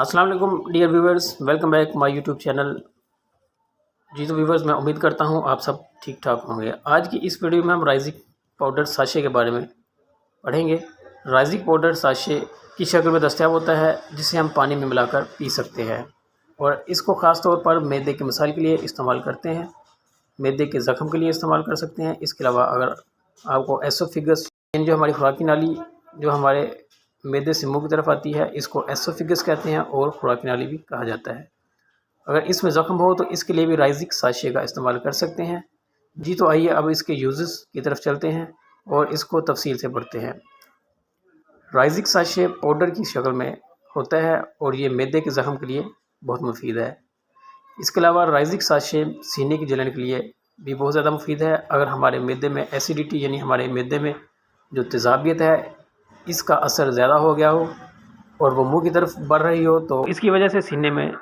अस्सलाम वालेकुम dear viewers, welcome back my YouTube channel. जी तो व्यूवर्स, मैं उम्मीद करता हूँ आप सब ठीक ठाक होंगे। आज की इस वीडियो में हम राइजिक पाउडर साशे के बारे में पढ़ेंगे। राइजिक पाउडर साशे की शक्ल में दस्तयाब होता है, जिसे हम पानी में मिलाकर पी सकते हैं और इसको ख़ास तौर पर मैदे के मसाइल के लिए इस्तेमाल करते हैं। मैदे के ज़ख़म के लिए इस्तेमाल कर सकते हैं। इसके अलावा अगर आपको एसोफिगस जो हमारी खुराकी नाली जो हमारे मैदे से मुंह की तरफ आती है, इसको एसोफिगस कहते हैं और खुराकी नाली भी कहा जाता है। अगर इसमें ज़ख़म हो तो इसके लिए भी राइजिक साशे का इस्तेमाल कर सकते हैं। जी तो आइए अब इसके यूज़ेस की तरफ चलते हैं और इसको तफसील से पढ़ते हैं। राइजिक साशे पाउडर की शक्ल में होता है और ये मैदे के ज़ख़म के लिए बहुत मुफीद है। इसके अलावा राइजिक साशे सीने की जलन के लिए भी बहुत ज़्यादा मुफीद है। अगर हमारे मैदे में एसिडिटी यानी हमारे मैदे में जो तेज़ाबियत है, इसका असर ज़्यादा हो गया हो और वो मुंह की तरफ बढ़ रही हो, तो इसकी वजह से सीने में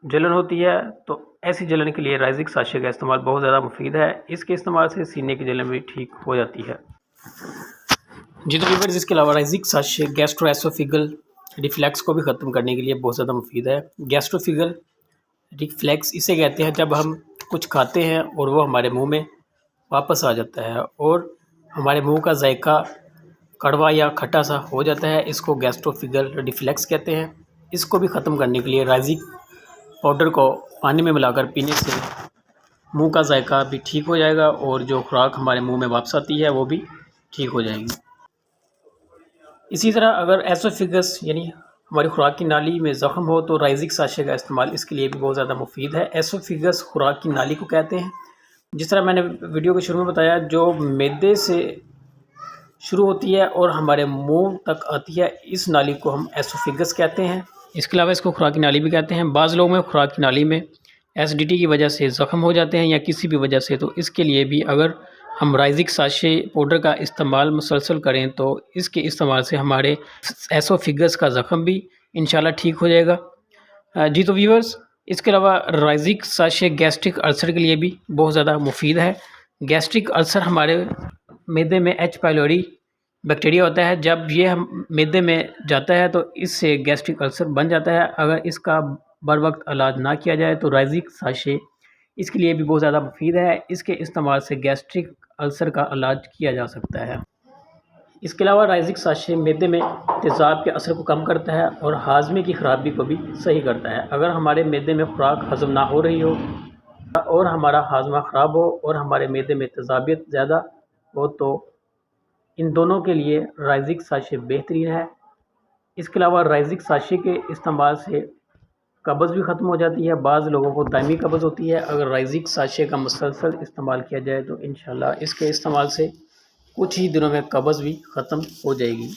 जलन होती है। तो ऐसी जलन के लिए राइजिक साशे का इस्तेमाल बहुत ज़्यादा मुफीद है। इसके इस्तेमाल से सीने की जलन भी ठीक हो जाती है। जी तो व्यूअर्स, इसके अलावा राइजिक साशे गैस्ट्रोएसोफेगल रिफ्लैक्स को भी ख़त्म करने के लिए बहुत ज़्यादा मुफीद है। गैस्ट्रोफिगल रिफ्लैक्स इसे कहते हैं जब हम कुछ खाते हैं और वो हमारे मुंह में वापस आ जाता है और हमारे मुंह का जायका कड़वा या खट्टा सा हो जाता है। इसको गैस्ट्रोफिगल रिफ्लैक्स कहते हैं। इसको भी ख़त्म करने के लिए राइजिक पाउडर को पानी में मिलाकर पीने से मुंह का जायका भी ठीक हो जाएगा और जो खुराक हमारे मुंह में वापस आती है वो भी ठीक हो जाएगी। इसी तरह अगर एसोफिगस यानी हमारी खुराक की नाली में ज़ख़म हो तो राइजिक साशे का इस्तेमाल इसके लिए भी बहुत ज़्यादा मुफीद है। एसोफिगस खुराक की नाली को कहते हैं। जिस तरह मैंने वीडियो के शुरू में बताया, जो मैदे से शुरू होती है और हमारे मुंह तक आती है, इस नाली को हम एसोफिगस कहते हैं। इसके अलावा इसको खुराक की नाली भी कहते हैं। बाज़ लोगों में खुराक की नाली में एसिडिटी की वजह से ज़ख़म हो जाते हैं या किसी भी वजह से, तो इसके लिए भी अगर हम राइजिक साशे पाउडर का इस्तेमाल मुसलसल करें तो इसके इस्तेमाल से हमारे एसोफिगस का ज़ख़म भी इंशाल्लाह ठीक हो जाएगा। जी तो व्यूअर्स, इसके अलावा राइजिक साशे गैस्ट्रिक अल्सर के लिए भी बहुत ज़्यादा मुफीद है। गैस्ट्रिक अल्सर हमारे मैदे में एच पाइलोरी बैक्टीरिया होता है। जब ये हम मैदे में जाता है तो इससे गैस्ट्रिक अल्सर बन जाता है। अगर इसका बर वक्त इलाज ना किया जाए तो राइजिक साशे इसके लिए भी बहुत ज़्यादा मुफीद है। इसके इस्तेमाल से गैस्ट्रिक अल्सर का इलाज किया जा सकता है। इसके अलावा राइजिक साशे मैदे में तेज़ाब के असर को कम करता है और हाजमे की ख़राबी को भी सही करता है। अगर हमारे मैदे में खुराक हज़म ना हो रही हो और हमारा हाजमा ख़राब हो और हमारे मैदे में तेज़ाबियत ज़्यादा हो, तो इन दोनों के लिए राइजिक साशे बेहतरीन है। इसके अलावा राइजिक साशे के इस्तेमाल से कब्ज़ भी ख़त्म हो जाती है। बाज़ लोगों को दायमी कब्ज़ होती है। अगर राइजिक साशे का मुसलसल इस्तेमाल किया जाए तो इंशाल्लाह इसके इस्तेमाल से कुछ ही दिनों में कब्ज़ भी ख़त्म हो जाएगी।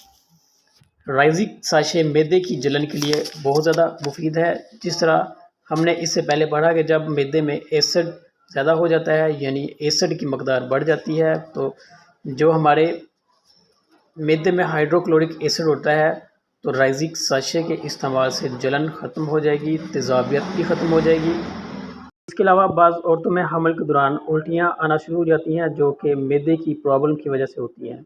राइजिक साशे मैदे की जलन के लिए बहुत ज़्यादा मुफीद है। जिस तरह हमने इससे पहले पढ़ा कि जब मैदे में एसिड ज़्यादा हो जाता है यानी एसिड की मकदार बढ़ जाती है, तो जो हमारे मैदे में हाइड्रोक्लोरिक एसिड होता है, तो राइजिक साशे के इस्तेमाल से जलन ख़त्म हो जाएगी, तेज़ाबियत भी ख़त्म हो जाएगी। इसके अलावा बाज़ औरतों में हमल के दौरान उल्टियाँ आना शुरू हो जाती हैं, जो कि मैदे की प्रॉब्लम की वजह से होती हैं।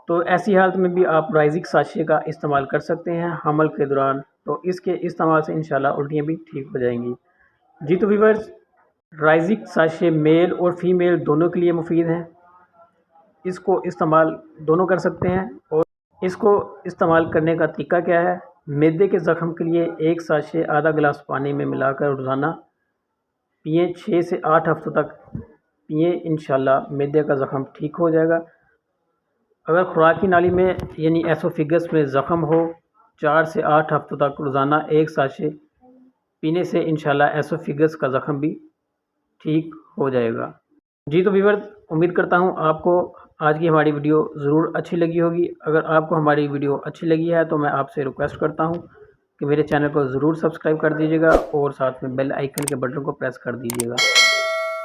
तो ऐसी हालत में भी आप राइजिक साशे का इस्तेमाल कर सकते हैं हमल के दौरान, तो इसके इस्तेमाल से इंशाल्लाह उल्टियाँ भी ठीक हो जाएंगी। जी तो व्यूअर्स, राइजिक साशे मेल और फीमेल दोनों के लिए मुफीद हैं। इसको इस्तेमाल दोनों कर सकते हैं और इसको इस्तेमाल करने का तरीका क्या है। मैदे के ज़ख़म के लिए एक साशे आधा गिलास पानी में मिलाकर रोज़ाना पिएँ, 6 से 8 हफ्तों तक पिएँ, इंशाल्लाह मैदे का ज़ख़म ठीक हो जाएगा। अगर खुराकी नाली में यानी एसोफिगस में ज़ख़म हो, 4 से 8 हफ्तों तक रोज़ाना एक साशे पीने से इंशाल्लाह एसोफिगस का ज़ख़म भी ठीक हो जाएगा। जी तो व्यूअर्स, उम्मीद करता हूँ आपको आज की हमारी वीडियो ज़रूर अच्छी लगी होगी। अगर आपको हमारी वीडियो अच्छी लगी है तो मैं आपसे रिक्वेस्ट करता हूँ कि मेरे चैनल को ज़रूर सब्सक्राइब कर दीजिएगा और साथ में बेल आइकन के बटन को प्रेस कर दीजिएगा।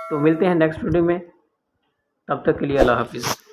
तो मिलते हैं नेक्स्ट वीडियो में, तब तक के लिए अल्लाह हाफ़िज़।